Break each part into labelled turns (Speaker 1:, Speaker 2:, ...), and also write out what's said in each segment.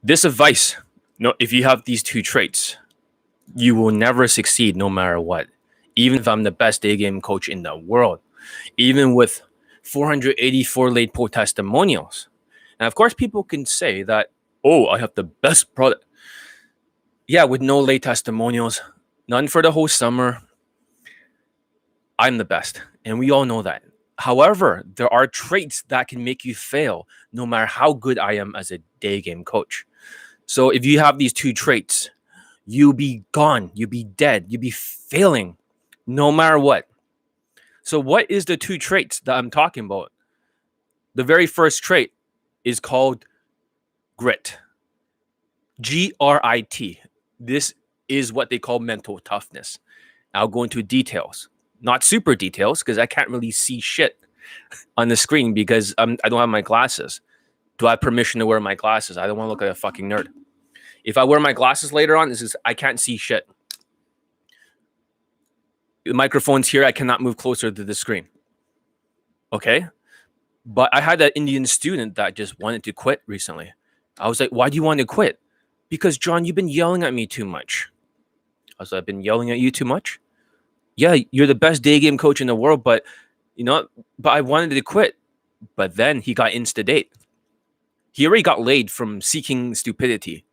Speaker 1: This advice, no, if you have these two traits, you will never succeed no matter what. Even if I'm the best day game coach in the world, even with 484 late poll testimonials. And of course, people can say that, oh, I have the best product. Yeah, with no late testimonials, none for the whole summer, I'm the best. And we all know that. However, there are traits that can make you fail no matter how good I am as a day game coach. So if you have these two traits, you'll be gone, you'll be dead, you'll be failing no matter what. So what is the two traits that I'm talking about? The very first trait is called grit. Grit. This is what they call mental toughness. I'll go into details. Not super details because I can't really see shit on the screen because I don't have my glasses. Do I have permission to wear my glasses? I don't want to look like a fucking nerd. If I wear my glasses later on, I can't see shit. The microphone's here. I cannot move closer to the screen. Okay? But I had an Indian student that just wanted to quit recently. I was like, why do you want to quit? Because, John, you've been yelling at me too much. I was like, I've been yelling at you too much? Yeah, you're the best day game coach in the world, but I wanted to quit. But then he got insta-date. He already got laid from seeking stupidity.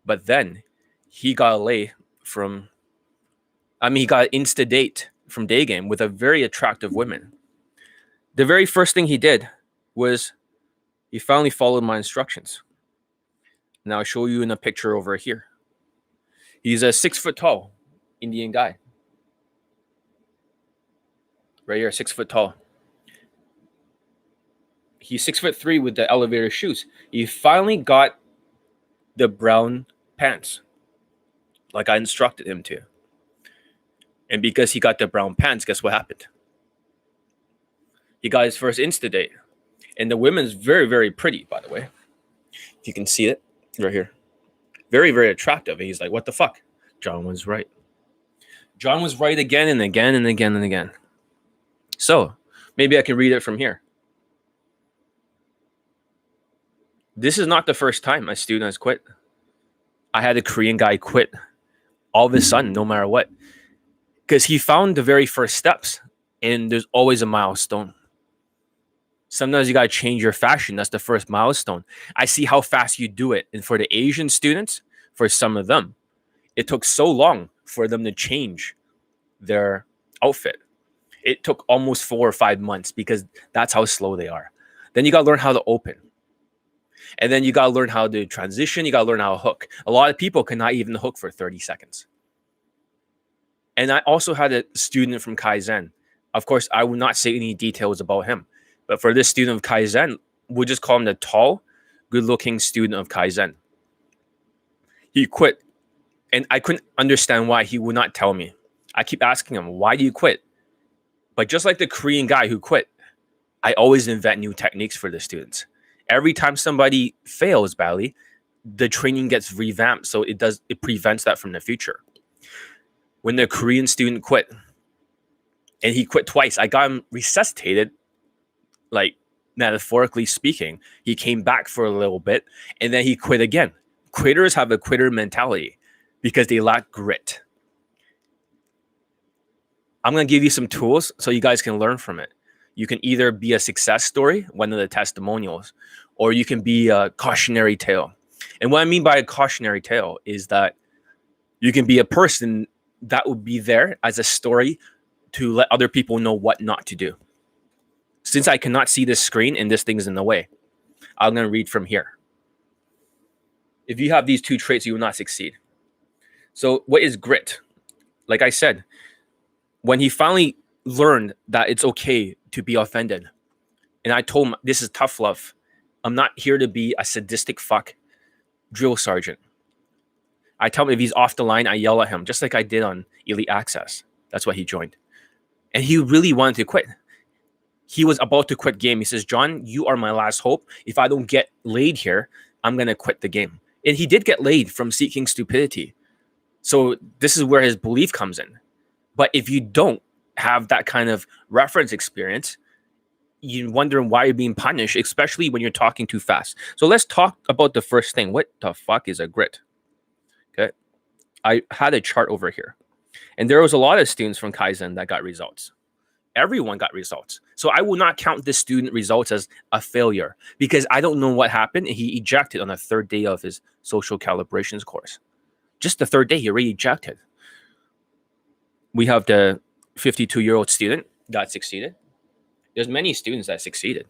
Speaker 1: But then he got laid from, he got insta-date from Daygame with a very attractive woman. The very first thing he did was he finally followed my instructions. Now I'll show you in a picture over here. He's a 6 foot tall Indian guy. Right here, 6 foot tall. He's 6'3" with the elevator shoes. He finally got the brown pants, like I instructed him to. And because he got the brown pants, guess what happened? He got his first Insta date. And the woman's very, very pretty, by the way. If you can see it right here. Very, very attractive. And he's like, what the fuck? John was right. John was right again and again and again and again. So maybe I can read it from here. This is not the first time a student has quit. I had a Korean guy quit all of a sudden, no matter what, because he found the very first steps, and there's always a milestone. Sometimes you got to change your fashion. That's the first milestone. I see how fast you do it. And for the Asian students, for some of them, it took so long for them to change their outfit. It took almost 4 or 5 months because that's how slow they are. Then you got to learn how to open. And then you got to learn how to transition. You got to learn how to hook. A lot of people cannot even hook for 30 seconds. And I also had a student from Kaizen. Of course, I will not say any details about him. But for this student of Kaizen, we'll just call him the tall, good-looking student of Kaizen. He quit. And I couldn't understand why. He would not tell me. I keep asking him, why do you quit? But just like the Korean guy who quit, I always invent new techniques for the students. Every time somebody fails badly, the training gets revamped, so it prevents that from the future. When the Korean student quit, and he quit twice, I got him resuscitated, like metaphorically speaking. He came back for a little bit, and then he quit again. Quitters have a quitter mentality because they lack grit. I'm going to give you some tools so you guys can learn from it. You can either be a success story, one of the testimonials, or you can be a cautionary tale. And what I mean by a cautionary tale is that you can be a person that would be there as a story to let other people know what not to do. Since I cannot see this screen and this thing's in the way, I'm going to read from here. If you have these two traits, you will not succeed. So what is grit? Like I said, when he finally learned that it's okay to be offended, and I told him, this is tough love. I'm not here to be a sadistic fuck drill sergeant. I tell him if he's off the line, I yell at him, just like I did on Elite Access. That's why he joined. And he really wanted to quit. He was about to quit game. He says, John, you are my last hope. If I don't get laid here, I'm going to quit the game. And he did get laid from seeking stupidity. So this is where his belief comes in. But if you don't have that kind of reference experience, you're wondering why you're being punished, especially when you're talking too fast. So let's talk about the first thing. What the fuck is a grit? Okay. I had a chart over here, and there was a lot of students from Kaizen that got results. Everyone got results. So I will not count this student results as a failure because I don't know what happened. And he ejected on the third day of his social calibrations course. Just the third day, he already ejected. We have the 52-year-old student that succeeded. There's many students that succeeded.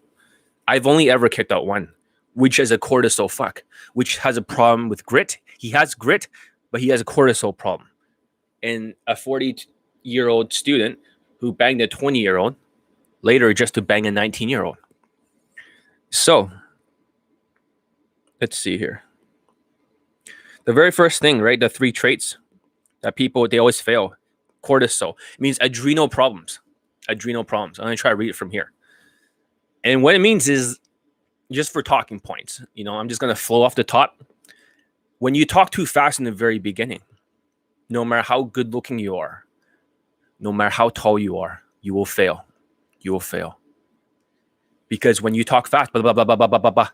Speaker 1: I've only ever kicked out one, which is a cortisol fuck, which has a problem with grit. He has grit, but he has a cortisol problem. And a 40-year-old student who banged a 20-year-old later just to bang a 19-year-old. So let's see here. The very first thing, right? The 3 traits that people, they always fail. Cortisol. It means adrenal problems. Adrenal problems. I'm going to try to read it from here. And what it means is, just for talking points, I'm just going to flow off the top. When you talk too fast in the very beginning, no matter how good looking you are, no matter how tall you are, you will fail. You will fail. Because when you talk fast, blah, blah, blah, blah, blah, blah, blah, blah,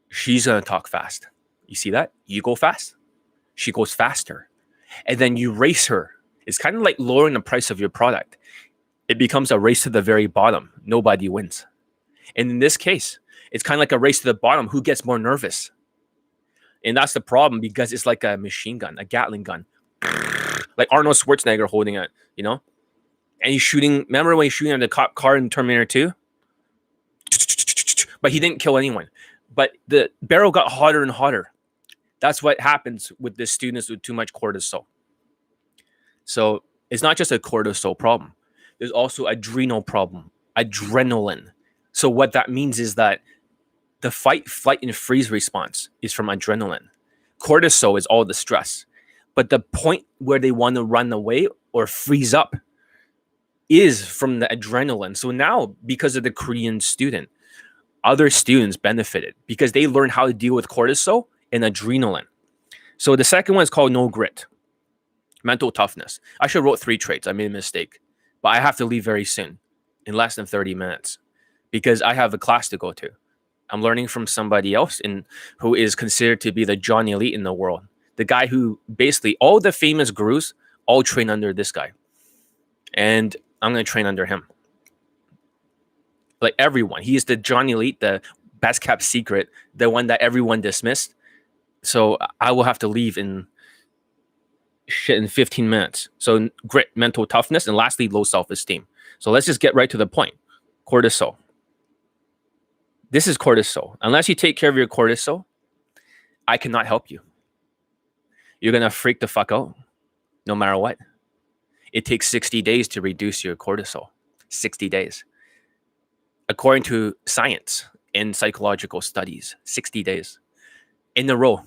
Speaker 1: she's going to talk fast. You see that? You go fast. She goes faster. And then you race her. It's kind of like lowering the price of your product. It becomes a race to the very bottom. Nobody wins. And in this case, it's kind of like a race to the bottom. Who gets more nervous? And that's the problem, because it's like a machine gun, a Gatling gun. Like Arnold Schwarzenegger holding it, And he's shooting. Remember when he's shooting at the cop car in Terminator 2? But he didn't kill anyone. But the barrel got hotter and hotter. That's what happens with the students with too much cortisol. So it's not just a cortisol problem. There's also adrenal problem, adrenaline. So what that means is that the fight, flight, and freeze response is from adrenaline. Cortisol is all the stress. But the point where they want to run away or freeze up is from the adrenaline. So now, because of the Korean student, other students benefited because they learned how to deal with cortisol and adrenaline. So the second one is called no grit, mental toughness. I should have wrote 3 traits. I made a mistake. But I have to leave very soon, in less than 30 minutes, because I have a class to go to. I'm learning from somebody else who is considered to be the John Elite in the world. The guy who basically, all the famous gurus all train under this guy. And I'm going to train under him. Like everyone. He is the John Elite, the best kept secret, the one that everyone dismissed. So I will have to leave in 15 minutes. So grit, mental toughness, and lastly, low self-esteem. So let's just get right to the point. Cortisol. This is cortisol. Unless you take care of your cortisol, I cannot help you. You're going to freak the fuck out no matter what. It takes 60 days to reduce your cortisol. 60 days. According to science and psychological studies, 60 days in a row.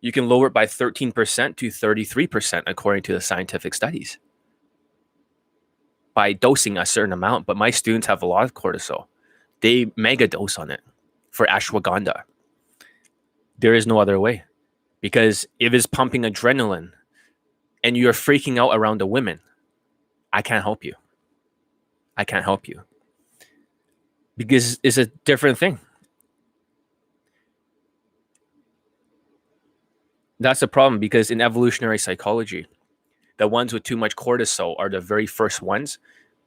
Speaker 1: You can lower it by 13% to 33% according to the scientific studies by dosing a certain amount. But my students have a lot of cortisol. They mega dose on it for ashwagandha. There is no other way, because if it's pumping adrenaline and you're freaking out around the women, I can't help you. I can't help you because it's a different thing. That's the problem, because in evolutionary psychology, the ones with too much cortisol are the very first ones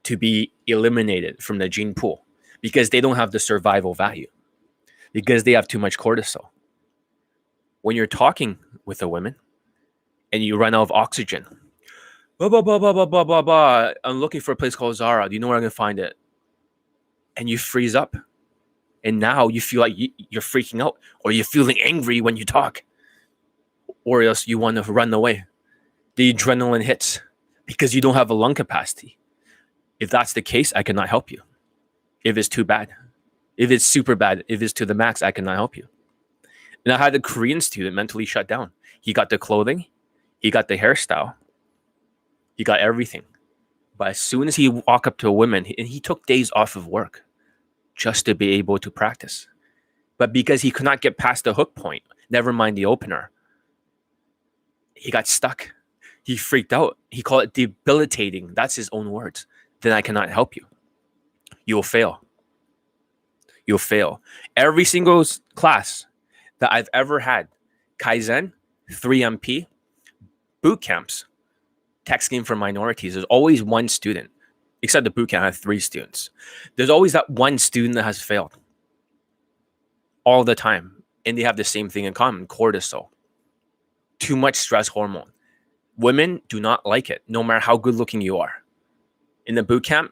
Speaker 1: to be eliminated from the gene pool because they don't have the survival value, because they have too much cortisol. When you're talking with a woman and you run out of oxygen, blah, blah, blah, blah, blah, blah, blah, blah. I'm looking for a place called Zara. Do you know where I'm going to find it? And you freeze up. And now you feel like you're freaking out, or you're feeling angry when you talk, or else you want to run away. The adrenaline hits because you don't have a lung capacity. If that's the case, I cannot help you. If it's too bad, if it's super bad, if it's to the max, I cannot help you. And I had a Korean student mentally shut down. He got the clothing, he got the hairstyle, he got everything. But as soon as he walked up to a woman, and he took days off of work just to be able to practice. But because he could not get past the hook point, never mind the opener, he got stuck. He freaked out. He called it debilitating. That's his own words. Then I cannot help you. You'll fail. You'll fail. Every single class that I've ever had, Kaizen, 3MP, boot camps, tech scheme for minorities, there's always one student, except the boot camp had 3 students. There's always that one student that has failed all the time. And they have the same thing in common, cortisol. Too much stress hormone. Women do not like it, no matter how good looking you are. In the boot camp,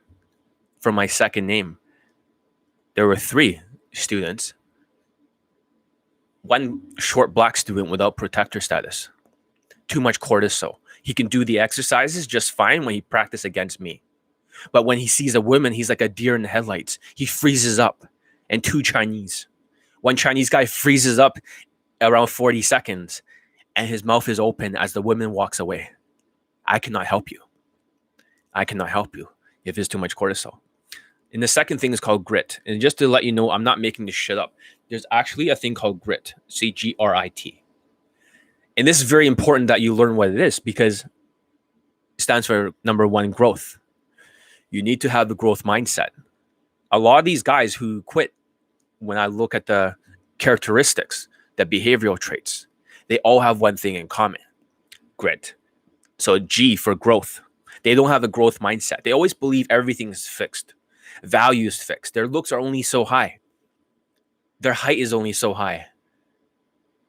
Speaker 1: for my second name, there were 3 students. One short black student without protector status. Too much cortisol. He can do the exercises just fine when he practices against me. But when he sees a woman, he's like a deer in the headlights. He freezes up. And 2 Chinese. One Chinese guy freezes up around 40 seconds and his mouth is open as the woman walks away. I cannot help you. I cannot help you if there's too much cortisol. And the second thing is called grit. And just to let you know, I'm not making this shit up. There's actually a thing called grit, C-G-R-I-T. And this is very important that you learn what it is because it stands for number 1, growth. You need to have the growth mindset. A lot of these guys who quit, when I look at the characteristics, the behavioral traits, they all have one thing in common, grit. So G for growth. They don't have a growth mindset. They always believe everything is fixed. Value is fixed. Their looks are only so high. Their height is only so high.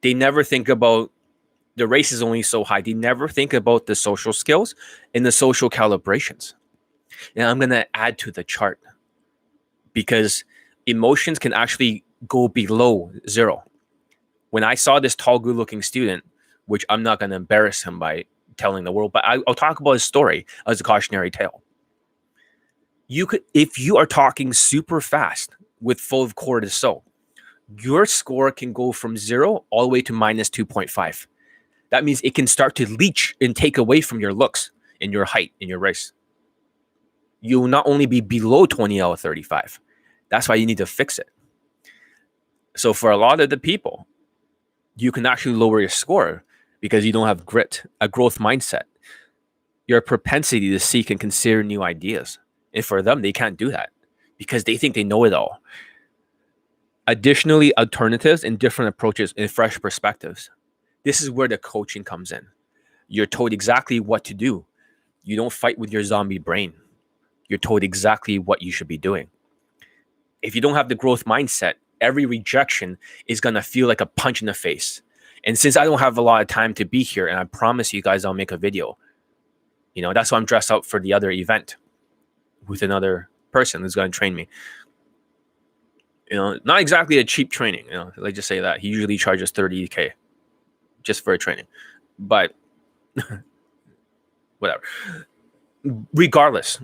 Speaker 1: They never think about the race is only so high. They never think about the social skills and the social calibrations. And I'm going to add to the chart because emotions can actually go below 0. When I saw this tall, good-looking student, which I'm not going to embarrass him by telling the world, but I'll talk about his story as a cautionary tale. You could, if you are talking super fast with full of cortisol, your score can go from 0 all the way to minus 2.5. That means it can start to leach and take away from your looks and your height in your race. You will not only be below 20 out of 35. That's why you need to fix it. So for a lot of the people, you can actually lower your score because you don't have grit, a growth mindset, your propensity to seek and consider new ideas. And for them, they can't do that because they think they know it all. Additionally, alternatives and different approaches and fresh perspectives. This is where the coaching comes in. You're told exactly what to do. You don't fight with your zombie brain. You're told exactly what you should be doing. If you don't have the growth mindset, every rejection is going to feel like a punch in the face. And since I don't have a lot of time to be here, and I promise you guys I'll make a video, that's why I'm dressed out for the other event with another person who's going to train me. Not exactly a cheap training, let's just say that. He usually charges $30K just for a training. But whatever. Regardless,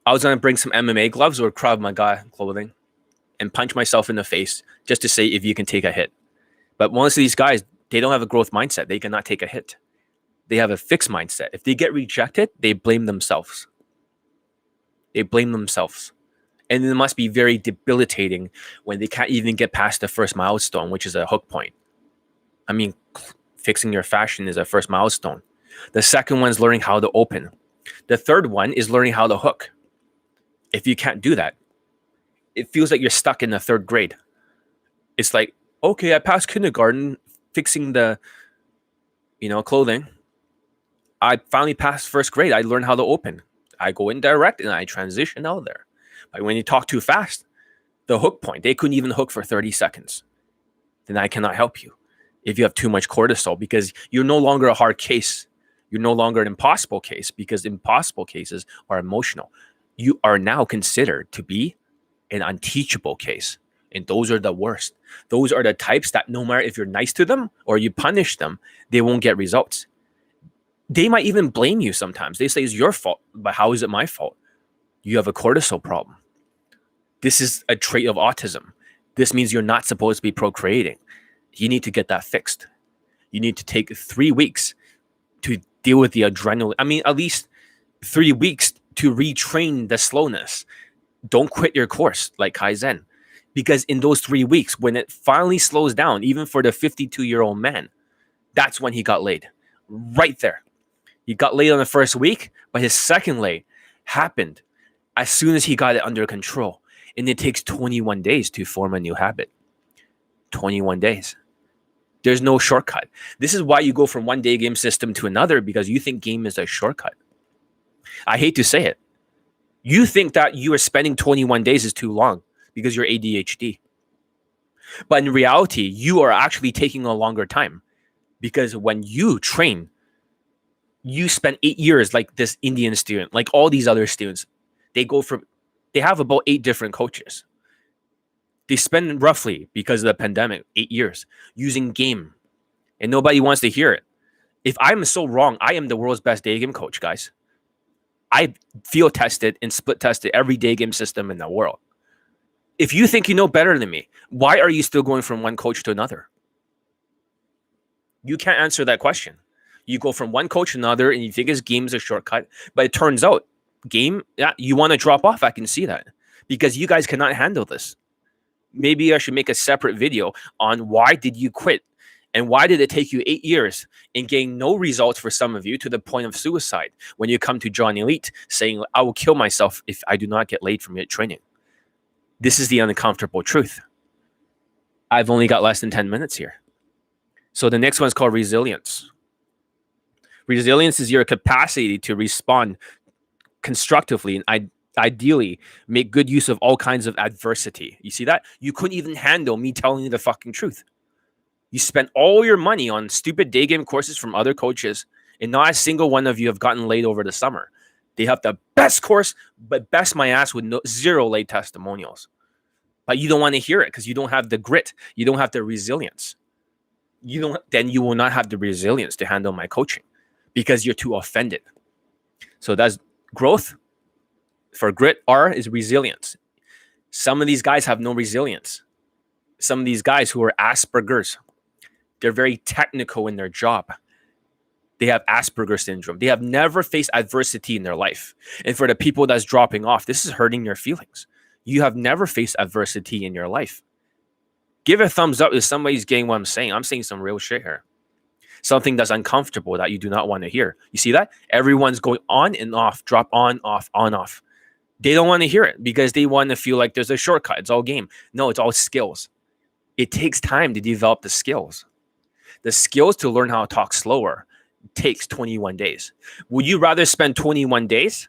Speaker 1: I was going to bring some MMA gloves or Krav Maga clothing and punch myself in the face just to say if you can take a hit. But most of these guys, they don't have a growth mindset. They cannot take a hit. They have a fixed mindset. If they get rejected, they blame themselves. They blame themselves. And it must be very debilitating when they can't even get past the first milestone, which is a hook point. I mean, fixing your fashion is a first milestone. The second one is learning how to open. The third one is learning how to hook. If you can't do that, it feels like you're stuck in the 3rd grade. It's like, okay, I passed kindergarten fixing the, clothing. I finally passed 1st grade. I learned how to open. I go in direct and I transition out there. But when you talk too fast, the hook point, they couldn't even hook for 30 seconds. Then I cannot help you if you have too much cortisol because you're no longer a hard case. You're no longer an impossible case because impossible cases are emotional. You are now considered to be an unteachable case. And those are the worst. Those are the types that no matter if you're nice to them or you punish them, they won't get results. They might even blame you sometimes. They say it's your fault, but how is it my fault? You have a cortisol problem. This is a trait of autism. This means you're not supposed to be procreating. You need to get that fixed. You need to take 3 weeks to deal with the adrenaline. I mean, at least 3 weeks to retrain the slowness. Don't quit your course like Kaizen. Because in those 3 weeks, when it finally slows down, even for the 52-year-old man, that's when he got laid. Right there. He got laid on the first week, but his second lay happened as soon as he got it under control. And it takes 21 days to form a new habit. 21 days. There's no shortcut. This is why you go from one Daygame system to another, because you think game is a shortcut. I hate to say it. You think that you are spending 21 days is too long because you're ADHD. But in reality, you are actually taking a longer time, because when you train, you spend 8 years like this Indian student, like all these other students. They have about 8 different coaches. They spend roughly, because of the pandemic, 8 years using game, and nobody wants to hear it. If I'm so wrong, I am the world's best Daygame coach, guys. I field tested and split tested every Daygame system in the world. If you think you know better than me, why are you still going from one coach to another? You can't answer that question. You go from one coach to another and you think his game's a shortcut, but it turns out game, yeah, you want to drop off. I can see that, because you guys cannot handle this. Maybe I should make a separate video on why did you quit and why did it take you 8 years and gain no results for some of you, to the point of suicide when you come to John Elite saying, I will kill myself if I do not get laid from your training. This is the uncomfortable truth. I've only got less than 10 minutes here. So the next one is called resilience. Resilience is your capacity to respond constructively and ideally make good use of all kinds of adversity. You see that? You couldn't even handle me telling you the fucking truth. You spent all your money on stupid Daygame courses from other coaches, and not a single one of you have gotten laid over the summer. They have the best course, but best my ass with zero laid testimonials. But you don't want to hear it because you don't have the grit. You don't have the resilience. Then you will not have the resilience to handle my coaching because you're too offended. So that's growth. For grit, R is resilience. Some of these guys have no resilience. Some of these guys who are Asperger's, they're very technical in their job. They have Asperger's syndrome. They have never faced adversity in their life. And for the people that's dropping off, this is hurting your feelings. You have never faced adversity in your life. Give a thumbs up if somebody's getting what I'm saying. I'm saying some real shit here. Something that's uncomfortable that you do not want to hear. You see that? Everyone's going on and off, drop on, off, on, off. They don't want to hear it because they want to feel like there's a shortcut. It's all game. No, it's all skills. It takes time to develop the skills. The skills to learn how to talk slower takes 21 days. Would you rather spend 21 days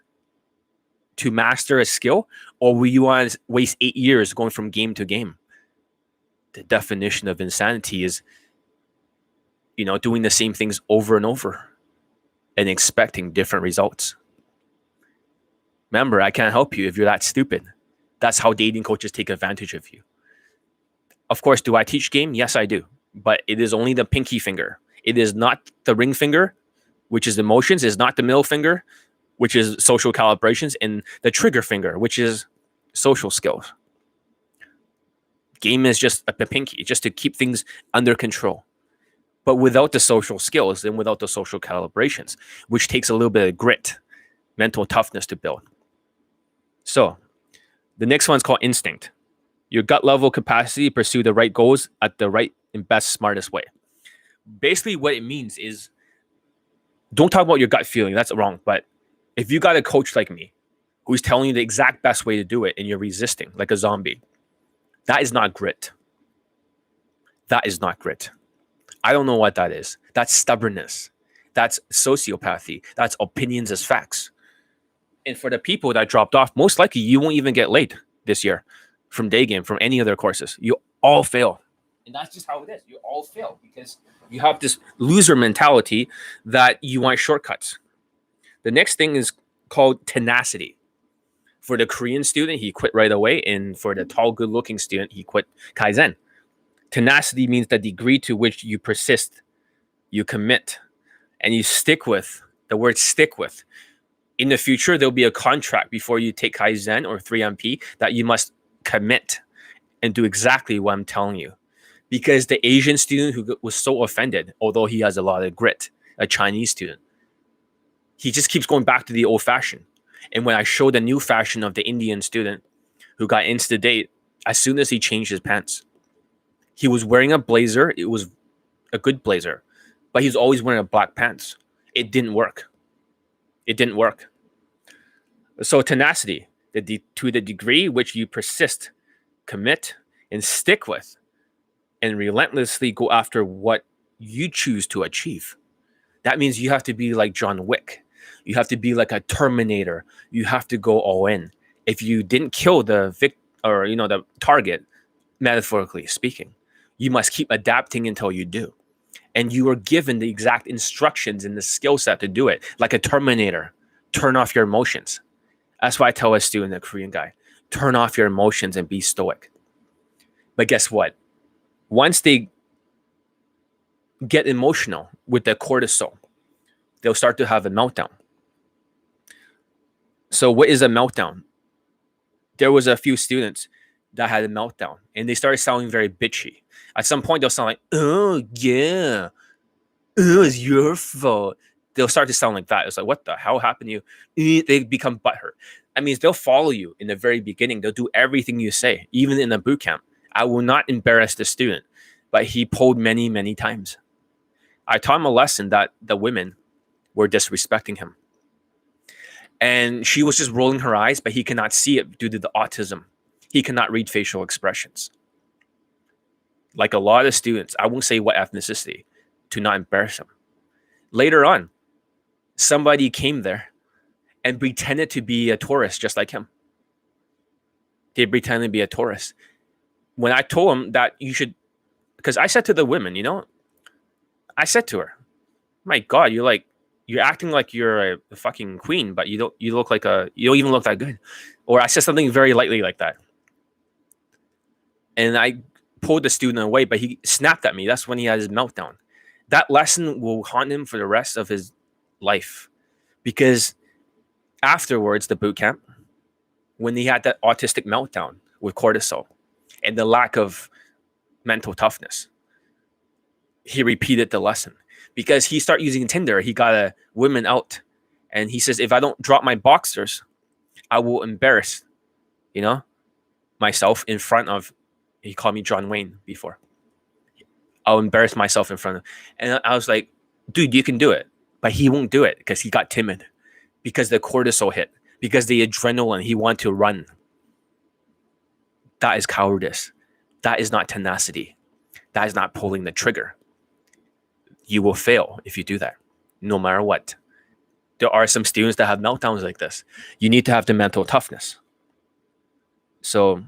Speaker 1: to master a skill, or will you want to waste 8 years going from game to game? The definition of insanity is, doing the same things over and over and expecting different results. Remember, I can't help you if you're that stupid. That's how dating coaches take advantage of you. Of course, do I teach game? Yes, I do. But it is only the pinky finger. It is not the ring finger, which is emotions. It's not the middle finger, which is social calibrations, and the trigger finger, which is social skills. Game is just a pinky, just to keep things under control. But without the social skills and without the social calibrations, which takes a little bit of grit, mental toughness to build. So the next one's called instinct. Your gut level capacity to pursue the right goals at the right and best, smartest way. Basically, what it means is, don't talk about your gut feeling. That's wrong. But if you got a coach like me who's telling you the exact best way to do it and you're resisting like a zombie, that is not grit. That is not grit. I don't know what that is. That's stubbornness. That's sociopathy. That's opinions as facts. And for the people that dropped off, most likely you won't even get laid this year from Daygame, from any other courses. You all fail. And that's just how it is. You all fail because you have this loser mentality that you want shortcuts. The next thing is called tenacity. For the Korean student, he quit right away. And for the tall, good-looking student, he quit Kaizen. Tenacity means the degree to which you persist, you commit, and you stick with. The word stick with. In the future, there'll be a contract before you take Kaizen or 3MP that you must commit and do exactly what I'm telling you. Because the Asian student who was so offended, although he has a lot of grit, a Chinese student, he just keeps going back to the old fashion. And when I showed the new fashion of the Indian student who got insta-date, as soon as he changed his pants, he was wearing a blazer. It was a good blazer, but he was always wearing a black pants. It didn't work. It didn't work. So tenacity. to the degree which you persist, commit, and stick with, and relentlessly go after what you choose to achieve. That means you have to be like John Wick. You have to be like a Terminator. You have to go all in. If you didn't kill the the target, metaphorically speaking, you must keep adapting until you do. And you are given the exact instructions and the skill set to do it, like a Terminator. Turn off your emotions. That's why I tell a student, a Korean guy, turn off your emotions and be stoic. But guess what? Once they get emotional with their cortisol, they'll start to have a meltdown. So what is a meltdown? There was a few students that had a meltdown and they started sounding very bitchy. At some point, they'll sound like, oh, yeah, oh, it's your fault. They'll start to sound like that. It's like, what the hell happened to you? They become butthurt. That means they'll follow you in the very beginning. They'll do everything you say, even in a boot camp. I will not embarrass the student, but he pulled many, many times. I taught him a lesson that the women were disrespecting him. And she was just rolling her eyes, but he cannot see it due to the autism. He cannot read facial expressions. Like a lot of students, I won't say what ethnicity, to not embarrass him. Later on, somebody came there and pretended to be a tourist just like him. They pretended to be a tourist. When I told him that you should, because I said to the women, I said to her, my God, you're acting like you're a fucking queen, but you don't even look that good. Or I said something very lightly like that. And I pulled the student away, but he snapped at me. That's when he had his meltdown. That lesson will haunt him for the rest of his life. Because afterwards, the boot camp, when he had that autistic meltdown with cortisol and the lack of mental toughness, he repeated the lesson. Because he started using Tinder, he got a woman out. And he says, if I don't drop my boxers, I will embarrass, myself in front of, he called me John Wayne before. I'll embarrass myself in front of, and I was like, dude, you can do it. But he won't do it because he got timid, because the cortisol hit, because the adrenaline, he wanted to run. That is cowardice. That is not tenacity. That is not pulling the trigger. You will fail if you do that, no matter what. There are some students that have meltdowns like this. You need to have the mental toughness. So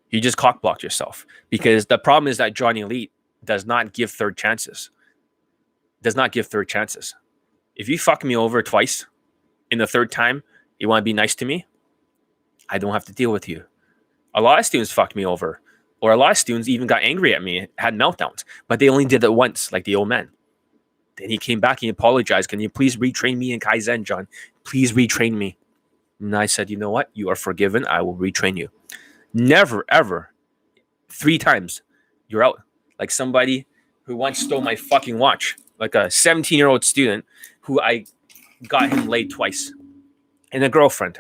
Speaker 1: you just cockblocked yourself, because the problem is that Johnny Elite does not give third chances. If you fuck me over twice, in the third time, you want to be nice to me, I don't have to deal with you. A lot of students fucked me over, or a lot of students even got angry at me, had meltdowns, but they only did it once, like the old man. Then he came back and he apologized. Can you please retrain me in Kaizen, John? Please retrain me. And I said, you know what? You are forgiven. I will retrain you. Never, ever, 3 times, you're out. Like somebody who once stole my fucking watch, like a 17-year-old student who I got him laid twice, and a girlfriend.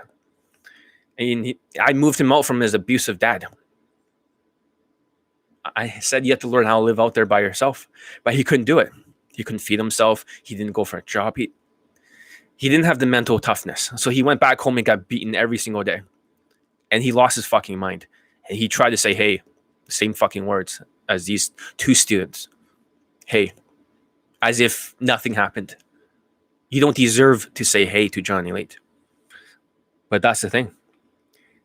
Speaker 1: And I moved him out from his abusive dad. I said you have to learn how to live out there by yourself, but he couldn't do it. He couldn't feed himself. He didn't go for a job. He didn't have the mental toughness. So he went back home and got beaten every single day. And he lost his fucking mind. And he tried to say, hey, same fucking words as these 2 students. Hey, as if nothing happened. You don't deserve to say hey to Johnny Late. But that's the thing.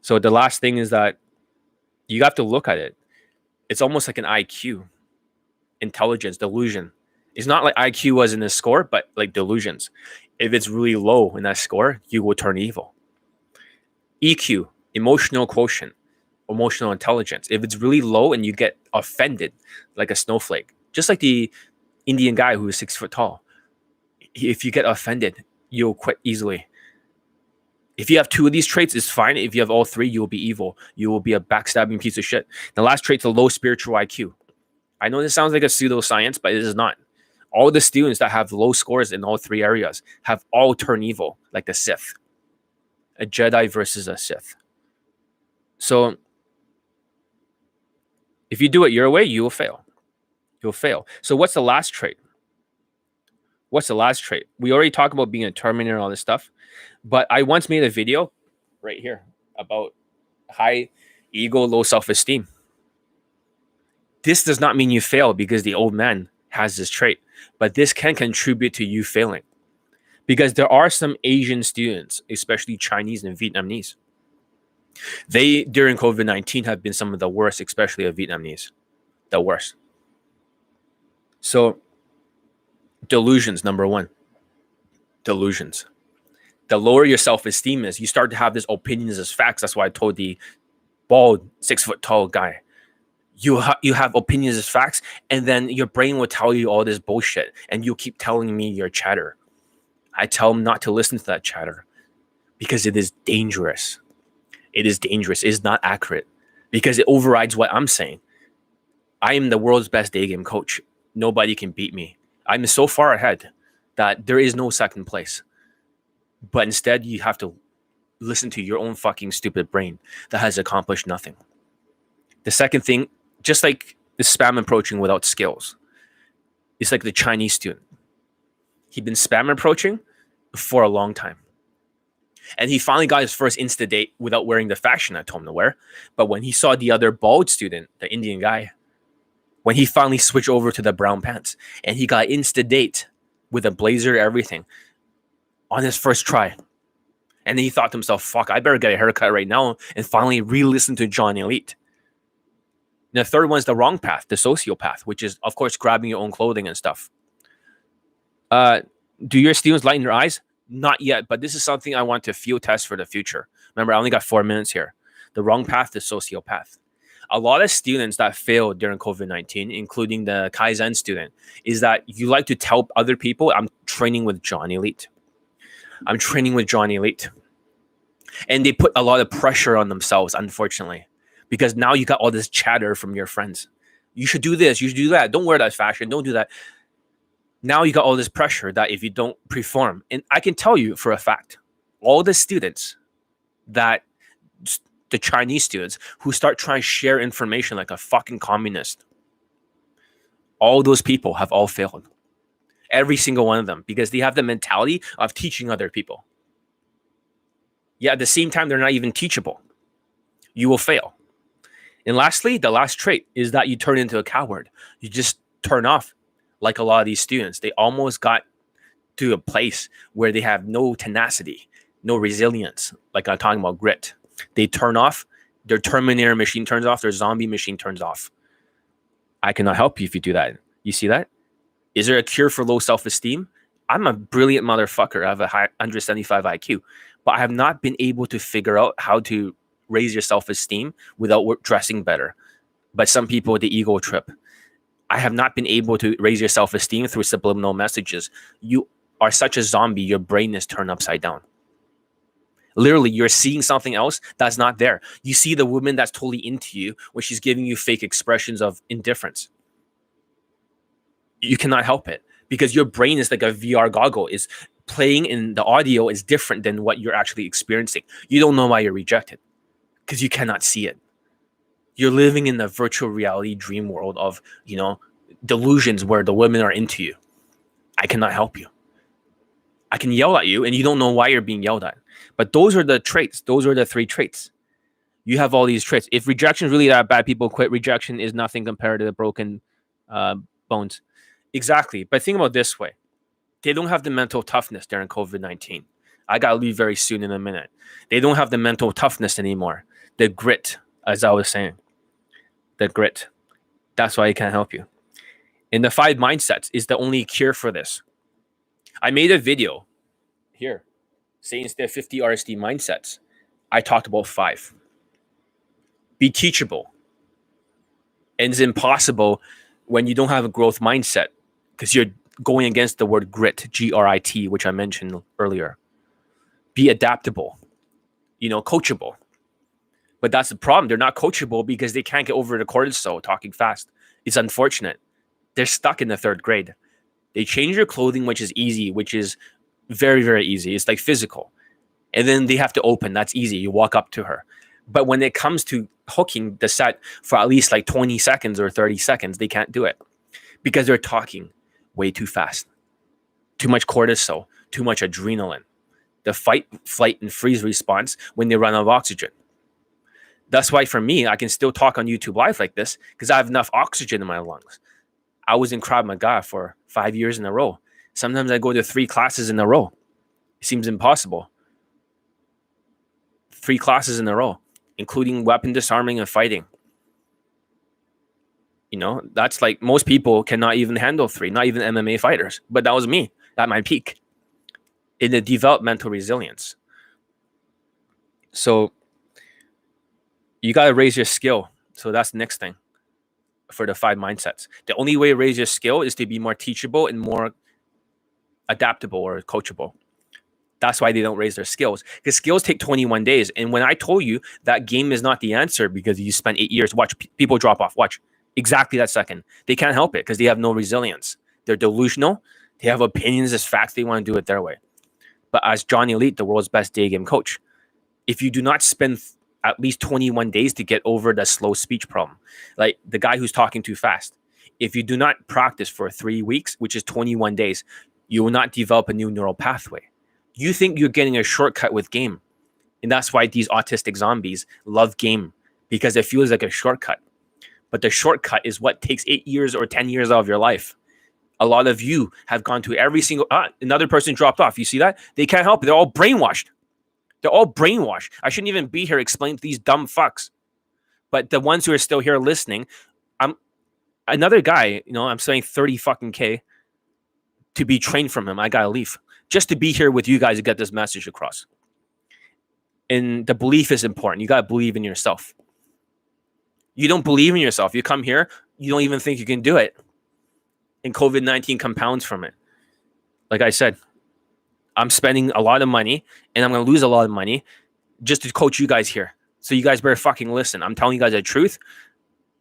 Speaker 1: So the last thing is that you have to look at it. It's almost like an IQ, intelligence, delusion. It's not like IQ was in the score, but like delusions. If it's really low in that score, you will turn evil. EQ, emotional quotient, emotional intelligence. If it's really low and you get offended like a snowflake, just like the Indian guy who is 6 foot tall, if you get offended, you'll quit easily. If you have 2 of these traits, it's fine. If you have all 3, you will be evil. You will be a backstabbing piece of shit. The last trait's a low spiritual IQ. I know this sounds like a pseudoscience, but it is not. All the students that have low scores in all 3 areas have all turned evil, like the Sith. A Jedi versus a Sith. So if you do it your way, you will fail. You'll fail. So what's the last trait? We already talked about being a Terminator and all this stuff, but I once made a video right here about high ego, low self-esteem. This does not mean you fail because the old man has this trait, but this can contribute to you failing because there are some Asian students, especially Chinese and Vietnamese. They, during COVID-19, have been some of the worst, especially of Vietnamese, the worst. So, delusions, number one. Delusions. The lower your self-esteem is, you start to have these opinions as facts. That's why I told the bald, 6 foot tall guy, you have opinions as facts, and then your brain will tell you all this bullshit, and you keep telling me your chatter. I tell him not to listen to that chatter because it is dangerous. It is dangerous. It is not accurate because it overrides what I'm saying. I am the world's best day game coach. Nobody can beat me. I'm so far ahead that there is no second place. But instead, you have to listen to your own fucking stupid brain that has accomplished nothing. The second thing, just like the spam approaching without skills, it's like the Chinese student. He'd been spam approaching for a long time. And he finally got his first Insta date without wearing the fashion I told him to wear. But when he saw the other bald student, the Indian guy, when he finally switched over to the brown pants and he got Insta date with a blazer, everything on his first try. And then he thought to himself, fuck, I better get a haircut right now and finally re-listen to John Elite. And the third one's the wrong path, the sociopath, which is, of course, grabbing your own clothing and stuff. Do your students lighten their eyes? Not yet, but this is something I want to field test for the future. Remember, I only got 4 minutes here. The wrong path, the sociopath. A lot of students that failed during COVID-19, including the Kaizen student, is that you like to tell other people, I'm training with John Elite. I'm training with John Elite. And they put a lot of pressure on themselves, unfortunately, because now you got all this chatter from your friends. You should do this, you should do that. Don't wear that fashion, don't do that. Now you got all this pressure that if you don't perform, and I can tell you for a fact, all the students that, the Chinese students who start trying to share information like a fucking communist, all those people have all failed. Every single one of them, because they have the mentality of teaching other people. Yet at the same time, they're not even teachable. You will fail. And lastly, the last trait is that you turn into a coward. You just turn off. Like a lot of these students, they almost got to a place where they have no tenacity, no resilience. Like I'm talking about grit. They turn off. Their Terminator machine turns off. Their zombie machine turns off. I cannot help you if you do that. You see that? Is there a cure for low self-esteem? I'm a brilliant motherfucker. I have a 175 IQ, but I have not been able to figure out how to raise your self-esteem without dressing better. But some people, the ego trip. I have not been able to raise your self-esteem through subliminal messages. You are such a zombie, your brain is turned upside down. Literally, you're seeing something else that's not there. You see the woman that's totally into you when she's giving you fake expressions of indifference. You cannot help it because your brain is like a VR goggle. Is playing in the audio is different than what you're actually experiencing. You don't know why you're rejected because you cannot see it. You're living in the virtual reality dream world of, delusions where the women are into you. I cannot help you. I can yell at you and you don't know why you're being yelled at. But those are the traits. Those are the 3 traits. You have all these traits. If rejection is really that bad, people quit. Rejection is nothing compared to the broken bones. Exactly. But think about it this way. They don't have the mental toughness during COVID-19. I got to leave very soon in a minute. They don't have the mental toughness anymore. The grit, as I was saying. The grit. That's why I can't help you. And the 5 mindsets is the only cure for this. I made a video here saying instead of 50 RSD mindsets, I talked about 5. Be teachable. And it's impossible when you don't have a growth mindset because you're going against the word grit, G-R-I-T, which I mentioned earlier. Be adaptable, coachable. But that's the problem. They're not coachable because they can't get over the cortisol talking fast. It's unfortunate. They're stuck in the 3rd grade. They change their clothing, which is easy, which is very, very easy. It's like physical. And then they have to open. That's easy. You walk up to her. But when it comes to hooking the set for at least like 20 seconds or 30 seconds, they can't do it because they're talking way too fast. Too much cortisol, too much adrenaline. the fight, flight, and freeze response when they run out of oxygen. That's why for me, I can still talk on YouTube Live like this because I have enough oxygen in my lungs. I was in Krav Maga for 5 years in a row. Sometimes I go to 3 classes in a row. It seems impossible. 3 classes in a row, including weapon disarming and fighting. You know, that's like most people cannot even handle 3, not even MMA fighters. But that was me at my peak in the developmental resilience. So you got to raise your skill. So that's the next thing for the 5 mindsets. The only way to raise your skill is to be more teachable and more adaptable or coachable. That's why they don't raise their skills, because skills take 21 days. And when I told you that game is not the answer because you spent 8 years, watch people drop off. Watch exactly that second. They can't help it because they have no resilience. They're delusional. They have opinions as facts. They want to do it their way. But as Johnny Elite, the world's best day game coach, if you do not spend at least 21 days to get over the slow speech problem, like the guy who's talking too fast, if you do not practice for 3 weeks, which is 21 days, you will not develop a new neural pathway. You think you're getting a shortcut with game. And that's why these autistic zombies love game, because it feels like a shortcut. But the shortcut is what takes 8 years or 10 years out of your life. A lot of you have gone to every single, another person dropped off. You see that? They can't help it. They're all brainwashed. They're all brainwashed. I shouldn't even be here explaining to these dumb fucks. But the ones who are still here listening, I'm another guy, you know, I'm saying 30 fucking K to be trained from him. I got to leave just to be here with you guys to get this message across. And the belief is important. You got to believe in yourself. You don't believe in yourself. You come here, you don't even think you can do it. And COVID-19 compounds from it. Like I said, I'm spending a lot of money and I'm going to lose a lot of money just to coach you guys here. So you guys better fucking listen. I'm telling you guys the truth.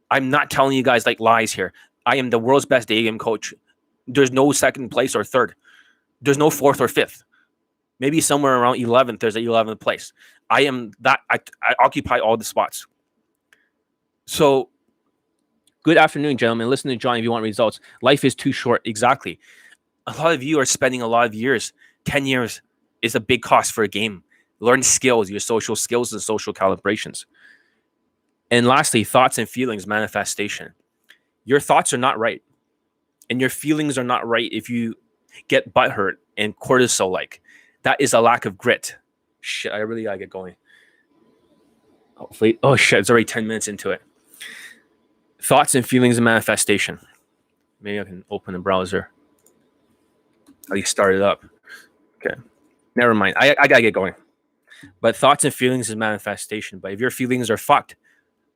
Speaker 1: I'm not telling you guys like lies here. I am the world's best day game coach. There's no second place or third. There's no fourth or fifth. Maybe somewhere around 11th, there's an 11th place. I am that. I occupy all the spots. So good afternoon, gentlemen. Listen to John if you want results. Life is too short. Exactly. A lot of you are spending a lot of years. 10 years is a big cost for a game. Learn skills, your social skills and social calibrations. And lastly, thoughts and feelings manifestation. Your thoughts are not right. And your feelings are not right if you get butthurt and cortisol like. That is a lack of grit. Shit, I really gotta get going. Hopefully. Oh shit, it's already 10 minutes into it. Thoughts and feelings and manifestation. Maybe I can open the browser. At least start it up. Okay. Never mind. I gotta get going. But thoughts and feelings is manifestation. But if your feelings are fucked,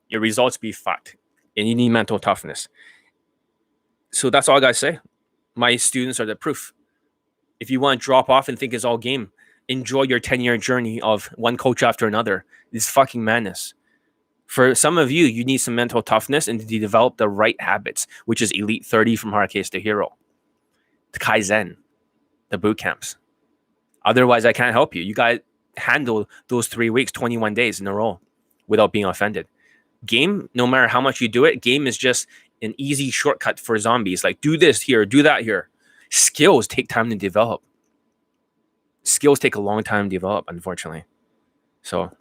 Speaker 1: your results be fucked. And you need mental toughness. So that's all I gotta say. My students are the proof. If you want to drop off and think it's all game, enjoy your 10-year journey of one coach after another. It's fucking madness. For some of you, you need some mental toughness and to develop the right habits, which is Elite 30 from hard case to hero. The Kaizen, the boot camps. Otherwise, I can't help you. You got to handle those 3 weeks, 21 days in a row without being offended. Game, no matter how much you do it, game is just an easy shortcut for zombies. Like, do this here, do that here. Skills take time to develop. Skills take a long time to develop, unfortunately. So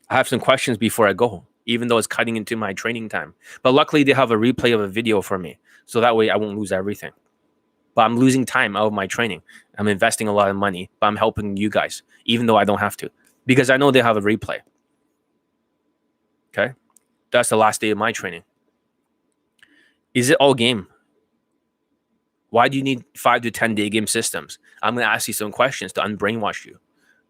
Speaker 1: I have some questions before I go, even though it's cutting into my training time. But luckily, they have a replay of a video for me. So that way I won't lose everything. But I'm losing time out of my training. I'm investing a lot of money, but I'm helping you guys, even though I don't have to, because I know they have a replay. Okay? That's the last day of my training. Is it all game? Why do you need 5 to 10 day game systems? I'm going to ask you some questions to unbrainwash you.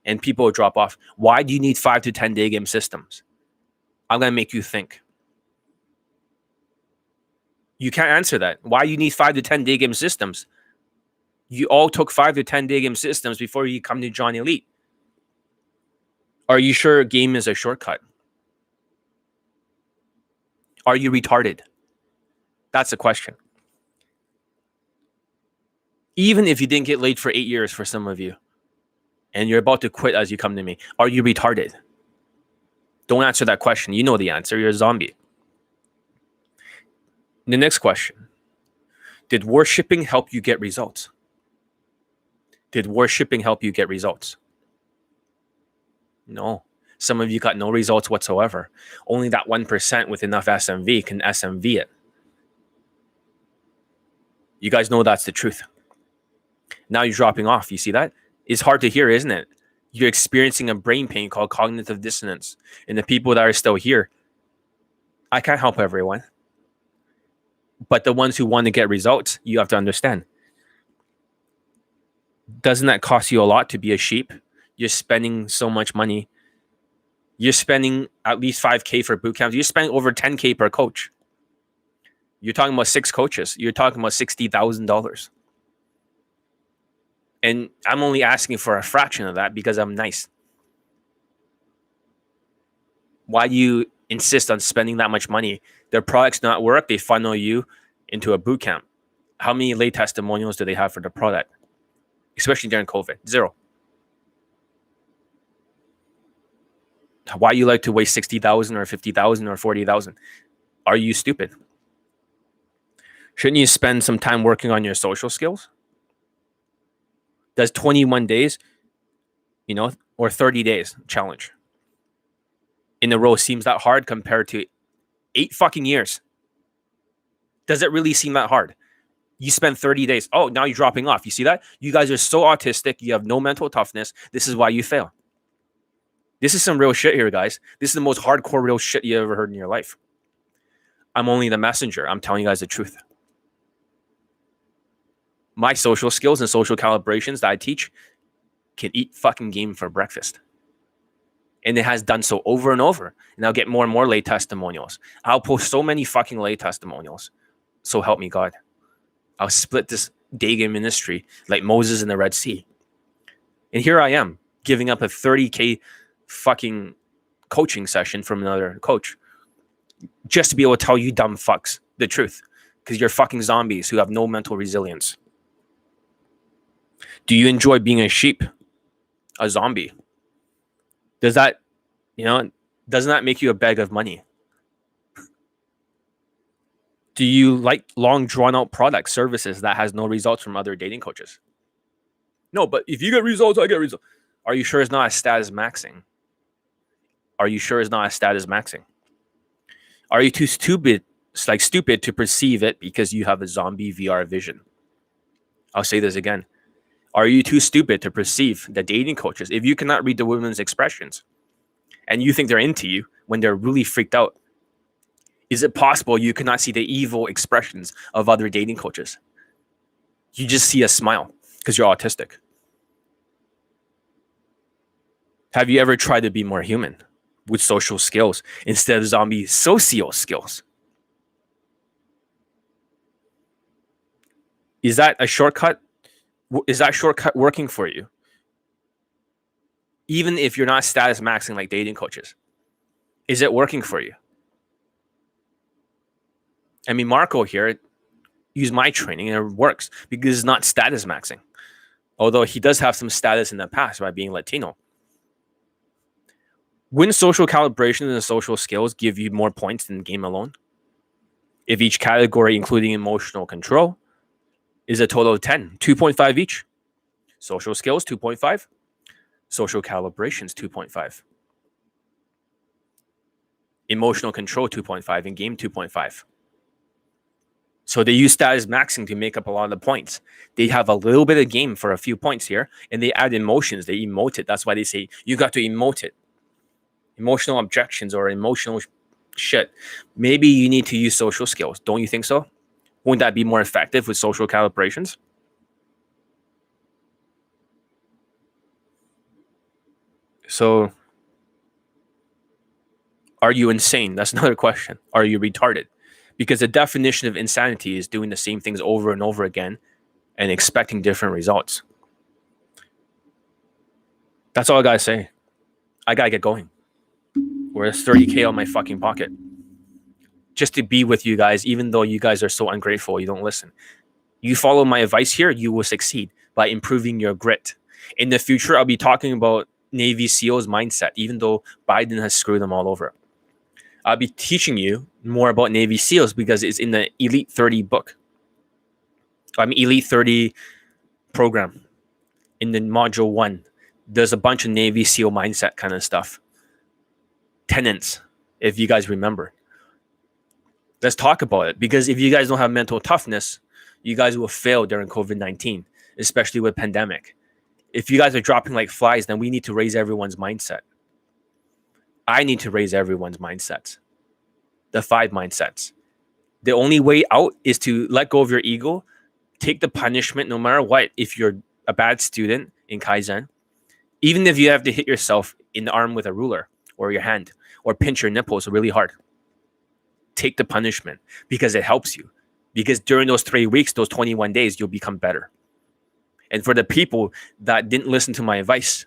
Speaker 1: And people will drop off. Why do you need 5 to 10 day game systems? I'm going to make you think. You can't answer that. Why you need 5 to 10 day game systems? You all took 5 to 10 day game systems before you come to John Elite. Are you sure game is a shortcut? Are you retarded? That's the question. Even if you didn't get laid for 8 years for some of you, and you're about to quit as you come to me, are you retarded? Don't answer that question. You know the answer. You're a zombie. The next question. Did worshipping help you get results? Did worshipping help you get results? No. Some of you got no results whatsoever. Only that 1% with enough SMV can SMV it. You guys know that's the truth. Now you're dropping off. You see that? It's hard to hear, isn't it? You're experiencing a brain pain called cognitive dissonance. And the people that are still here, I can't help everyone. But the ones who want to get results, you have to understand. Doesn't that cost you a lot to be a sheep? You're spending so much money. You're spending at least $5,000 for boot camps. You're spending over $10,000 per coach. You're talking about 6 coaches. You're talking about $60,000. And I'm only asking for a fraction of that because I'm nice. Why do you insist on spending that much money? Their products not work. They funnel you into a boot camp. How many lay testimonials do they have for the product? Especially during COVID. 0. Why you like to waste 60,000 or 50,000 or 40,000? Are you stupid? Shouldn't you spend some time working on your social skills? Does 21 days, or 30 days challenge in a row seems that hard compared to 8 fucking years? Does it really seem that hard? You spend 30 days. Oh, now you're dropping off. You see that? You guys are so autistic. You have no mental toughness. This is why you fail. This is some real shit here, guys. This is the most hardcore real shit you ever heard in your life. I'm only the messenger. I'm telling you guys the truth. My social skills and social calibrations that I teach can eat fucking game for breakfast. And it has done so over and over. And I'll get more and more lay testimonials. I'll post so many fucking lay testimonials. So help me God. I'll split this Daygame ministry like Moses in the Red Sea. And here I am giving up a $30,000 fucking coaching session from another coach just to be able to tell you dumb fucks the truth, because you're fucking zombies who have no mental resilience. Do you enjoy being a sheep, a zombie? Doesn't that make you a bag of money? Do you like long drawn out products, services that has no results from other dating coaches? No, but if you get results, I get results. Are you sure it's not a status maxing? Are you sure it's not a status maxing? Are you too stupid to perceive it because you have a zombie VR vision? I'll say this again. Are you too stupid to perceive the dating coaches if you cannot read the women's expressions and you think they're into you when they're really freaked out? Is it possible you cannot see the evil expressions of other dating coaches? You just see a smile because you're autistic. Have you ever tried to be more human with social skills instead of zombie socio skills? Is that a shortcut? Is that shortcut working for you? Even if you're not status maxing like dating coaches, is it working for you? I mean, Marco here used my training and it works because it's not status maxing. Although he does have some status in the past by being Latino. Wouldn't social calibration and social skills give you more points than game alone? If each category, including emotional control, is a total of 10, 2.5 each. Social skills, 2.5. Social calibrations, 2.5. Emotional control, 2.5. And game, 2.5. So they use status maxing to make up a lot of the points. They have a little bit of game for a few points here, and they add emotions. They emote it. That's why they say you got to emote it. Emotional objections or emotional shit. Maybe you need to use social skills. Don't you think so? Wouldn't that be more effective with social calibrations? So, are you insane? That's another question. Are you retarded? Because the definition of insanity is doing the same things over and over again and expecting different results. That's all I gotta say. I gotta get going. Where's 30K on my fucking pocket? Just to be with you guys, even though you guys are so ungrateful, you don't listen. You follow my advice here, you will succeed by improving your grit. In the future, I'll be talking about Navy SEALs mindset, even though Biden has screwed them all over. I'll be teaching you more about Navy SEALs because it's in the Elite 30 book. Elite 30 program in the module 1. There's a bunch of Navy SEAL mindset kind of stuff. Tenants, if you guys remember. Let's talk about it, because if you guys don't have mental toughness, you guys will fail during COVID-19, especially with pandemic. If you guys are dropping like flies, then we need to raise everyone's mindset. I need to raise everyone's mindsets. The 5 mindsets. The only way out is to let go of your ego, take the punishment no matter what. If you're a bad student in Kaizen, even if you have to hit yourself in the arm with a ruler or your hand or pinch your nipples really hard, take the punishment because it helps you. Because during those 3 weeks, those 21 days, you'll become better. And for the people that didn't listen to my advice,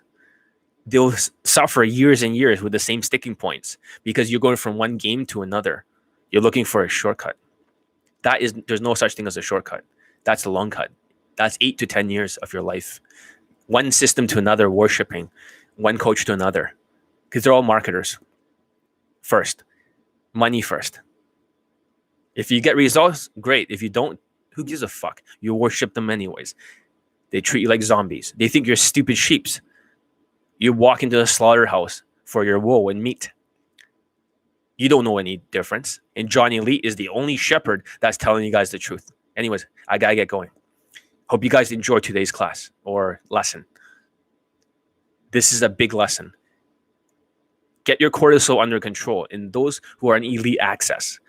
Speaker 1: they'll suffer years and years with the same sticking points because you're going from one game to another. You're looking for a shortcut. There's no such thing as a shortcut. That's the long cut. That's 8 to 10 years of your life. One system to another, worshiping, one coach to another, because they're all marketers. First, money first. If you get results, great. If you don't, who gives a fuck? You worship them anyways. They treat you like zombies. They think you're stupid sheeps. You walk into a slaughterhouse for your wool and meat. You don't know any difference. And Johnny Elite is the only shepherd that's telling you guys the truth. Anyways, I gotta get going. Hope you guys enjoyed today's class or lesson. This is a big lesson. Get your cortisol under control. And those who are in elite access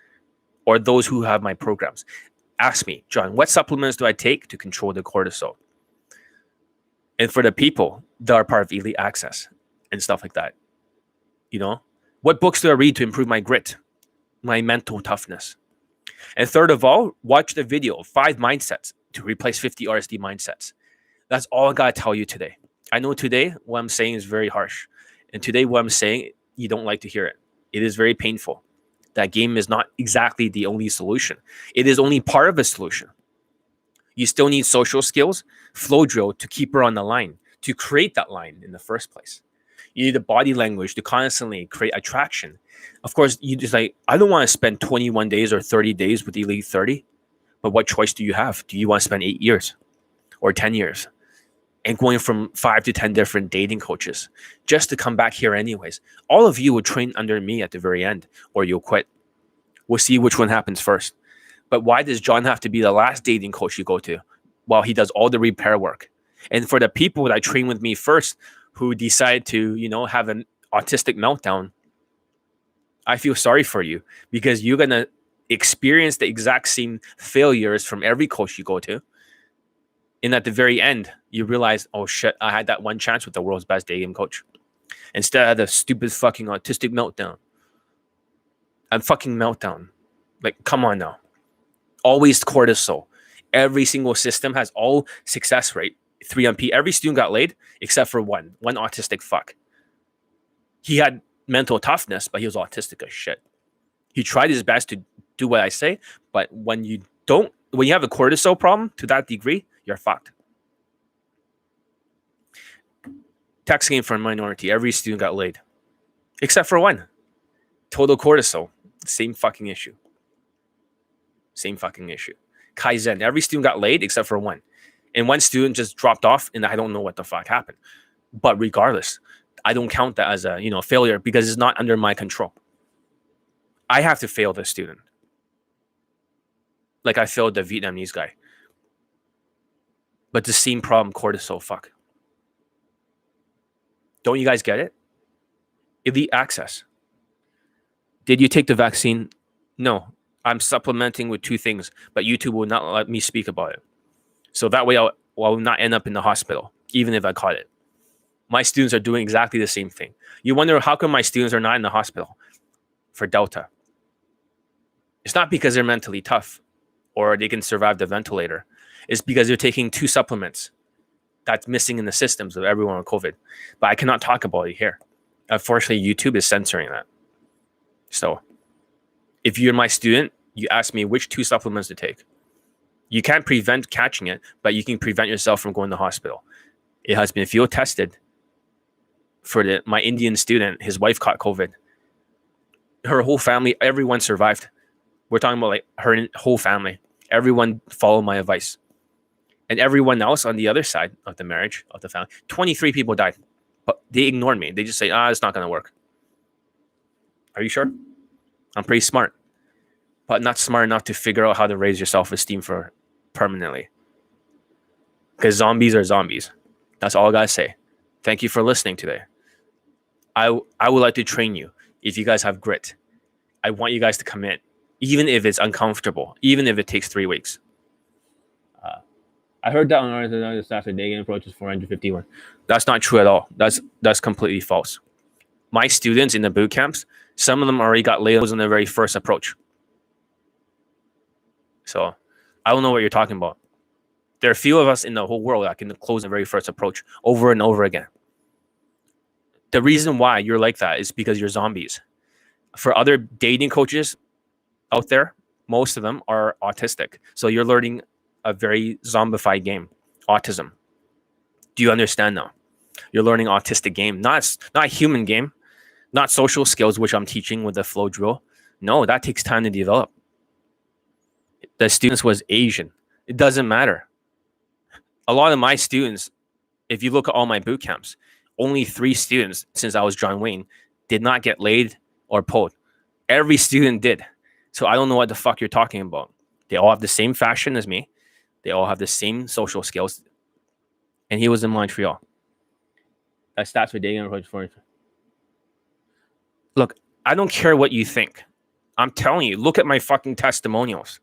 Speaker 1: or those who have my programs, ask me, John, what supplements do I take to control the cortisol? And for the people that are part of elite access and stuff like that, what books do I read to improve my grit, my mental toughness? And third of all, watch the video, 5 mindsets to replace 50 RSD mindsets. That's all I got to tell you today. I know today what I'm saying is very harsh. And today what I'm saying, you don't like to hear it. It is very painful. That game is not exactly the only solution. It is only part of a solution. You still need social skills, flow drill to keep her on the line, to create that line in the first place. You need the body language to constantly create attraction. Of course, you just I don't want to spend 21 days or 30 days with Elite 30, but what choice do you have? Do you want to spend 8 years or 10 years and going from 5 to 10 different dating coaches just to come back here anyways? All of you will train under me at the very end or you'll quit. We'll see which one happens first. But why does John have to be the last dating coach you go to while he does all the repair work? And for the people that train with me first who decide to, have an autistic meltdown, I feel sorry for you because you're going to experience the exact same failures from every coach you go to. And at the very end, you realize, oh shit, I had that one chance with the world's best Daygame coach. Instead, I had a stupid fucking autistic meltdown. A fucking meltdown. Like, come on now. Always cortisol. Every single system has all success rate. 3MP. Every student got laid except for one autistic fuck. He had mental toughness, but he was autistic as shit. He tried his best to do what I say, but when you have a cortisol problem to that degree, you're fucked. Tax game for a minority. Every student got laid except for one. Total cortisol. Same fucking issue. Kaizen. Every student got laid except for one. And one student just dropped off and I don't know what the fuck happened. But regardless, I don't count that as a failure because it's not under my control. I have to fail the student. Like I failed the Vietnamese guy. But the same problem, cortisol, fuck. Don't you guys get it? Elite access. Did you take the vaccine? No. I'm supplementing with 2 things, but YouTube will not let me speak about it. So that way I'll not end up in the hospital, even if I caught it. My students are doing exactly the same thing. You wonder how come my students are not in the hospital for Delta? It's not because they're mentally tough or they can survive the ventilator. It's because they're taking 2 supplements that's missing in the systems of everyone with COVID. But I cannot talk about it here. Unfortunately, YouTube is censoring that. So if you're my student, you ask me which 2 supplements to take. You can't prevent catching it, but you can prevent yourself from going to the hospital. It has been field tested for my Indian student. His wife caught COVID. Her whole family, everyone survived. We're talking about like her whole family. Everyone followed my advice. And everyone else on the other side of the marriage, of the family, 23 people died. but they ignore me. They just say, it's not going to work. Are you sure? I'm pretty smart, but not smart enough to figure out how to raise your self-esteem for permanently. Because zombies are zombies. That's all I got to say. Thank you for listening today. I would like to train you if you guys have grit. I want you guys to commit, even if it's uncomfortable, even if it takes 3 weeks. I heard that on our Saturday Daygame approach is 451. That's not true at all. That's completely false. My students in the boot camps, some of them already got labels on their very first approach. So I don't know what you're talking about. There are a few of us in the whole world that can close the very first approach over and over again. The reason why you're like that is because you're zombies. For other dating coaches out there, most of them are autistic. So you're learning a very zombified game, autism. Do you understand now? You're learning autistic game, not a human game, not social skills, which I'm teaching with the flow drill. No, that takes time to develop. The students was Asian. It doesn't matter. A lot of my students, if you look at all my boot camps, only 3 students since I was John Wayne did not get laid or pulled. Every student did. So I don't know what the fuck you're talking about. They all have the same fashion as me. They all have the same social skills. And he was in Montreal. That stats for dating approach for. Look, I don't care what you think. I'm telling you, look at my fucking testimonials.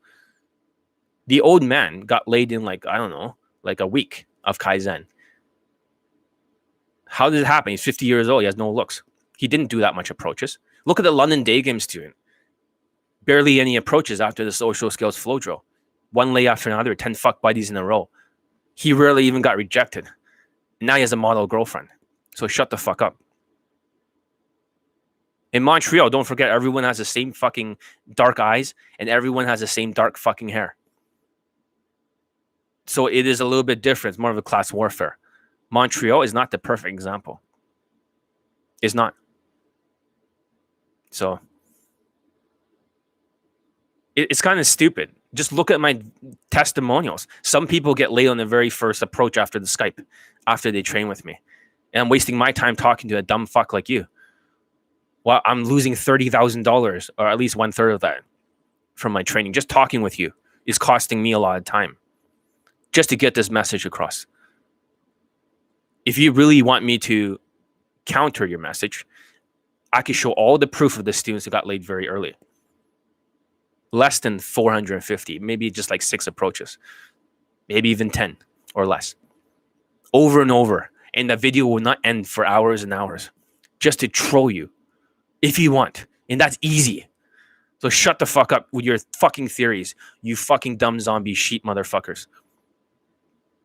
Speaker 1: The old man got laid in like a week of Kaizen. How did it happen? He's 50 years old. He has no looks. He didn't do that much approaches. Look at the London Daygame student. Barely any approaches after the social skills flow drill. One lay after another, 10 fuck buddies in a row. He rarely even got rejected. Now he has a model girlfriend. So shut the fuck up. In Montreal, don't forget, everyone has the same fucking dark eyes and everyone has the same dark fucking hair. So it is a little bit different. It's more of a class warfare. Montreal is not the perfect example. It's not. So it's kind of stupid. Just look at my testimonials. Some people get laid on the very first approach after the Skype, after they train with me. And I'm wasting my time talking to a dumb fuck like you. Well, I'm losing $30,000, or at least 1/3 of that from my training. Just talking with you is costing me a lot of time just to get this message across. If you really want me to counter your message, I can show all the proof of the students who got laid very early. Less than 450, maybe just like 6 approaches, maybe even 10 or less, over and over. And the video will not end for hours and hours just to troll you if you want. And that's easy. So shut the fuck up with your fucking theories, you fucking dumb zombie sheep motherfuckers.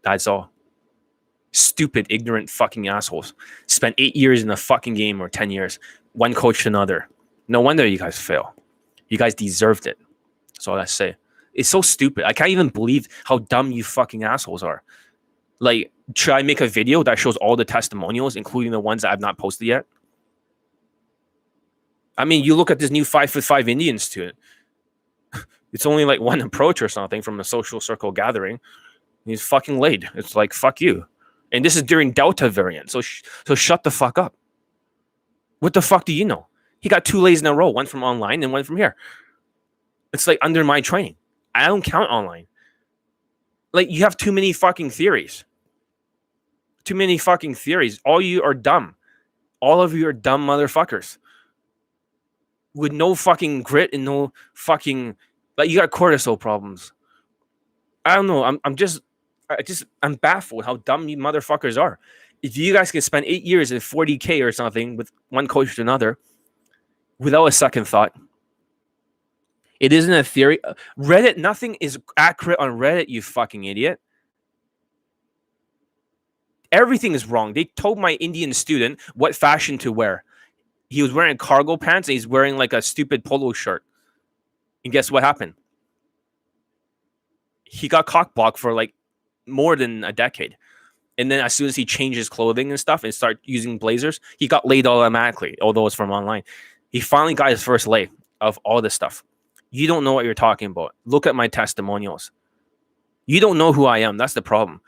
Speaker 1: That's all. Stupid, ignorant fucking assholes. Spent 8 years in the fucking game or 10 years. One coach to another. No wonder you guys fail. You guys deserved it. That's all I say. It's so stupid. I can't even believe how dumb you fucking assholes are. Like, should I make a video that shows all the testimonials, including the ones that I've not posted yet? I mean, you look at this new 5'5" Indian student. It's only like one approach or something from a social circle gathering. He's fucking laid. It's like, fuck you. And this is during Delta variant. So shut the fuck up. What the fuck do you know? He got 2 lays in a row, one from online and one from here. It's like under my training. I don't count online. Like, you have too many fucking theories. Too many fucking theories. All you are dumb. All of you are dumb motherfuckers. With no fucking grit and no fucking, like, you got cortisol problems. I don't know. I'm baffled how dumb you motherfuckers are. If you guys can spend 8 years at 40K or something with one coach to another without a second thought, it isn't a theory. Reddit, nothing is accurate on Reddit, you fucking idiot. Everything is wrong. They told my Indian student what fashion to wear. He was wearing cargo pants and he's wearing like a stupid polo shirt. And guess what happened? He got cockblocked for like more than a decade. And then as soon as he changed his clothing and stuff and started using blazers, he got laid automatically, although it's from online. He finally got his first lay of all this stuff. You don't know what you're talking about. Look at my testimonials. You don't know who I am. That's the problem.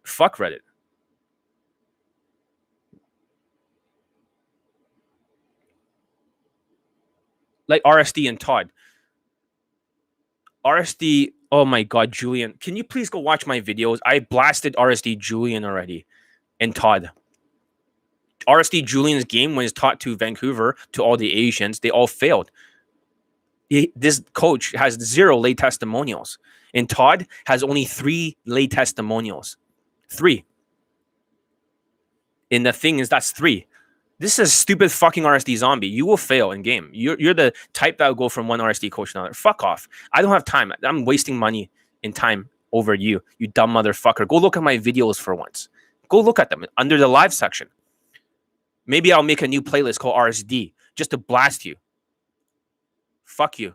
Speaker 1: Fuck Reddit. Like RSD and Todd. RSD, oh my God, Julian. Can you please go watch my videos? I blasted RSD Julian already and Todd. RSD Julian's game when it's taught to Vancouver, to all the Asians, they all failed. This coach has 0 lay testimonials. And Todd has only 3 lay testimonials. 3. And the thing is, that's 3. This is a stupid fucking RSD zombie. You will fail in game. You're the type that will go from one RSD coach to another. Fuck off. I don't have time. I'm wasting money and time over you, you dumb motherfucker. Go look at my videos for once. Go look at them under the live section. Maybe I'll make a new playlist called RSD just to blast you. Fuck you.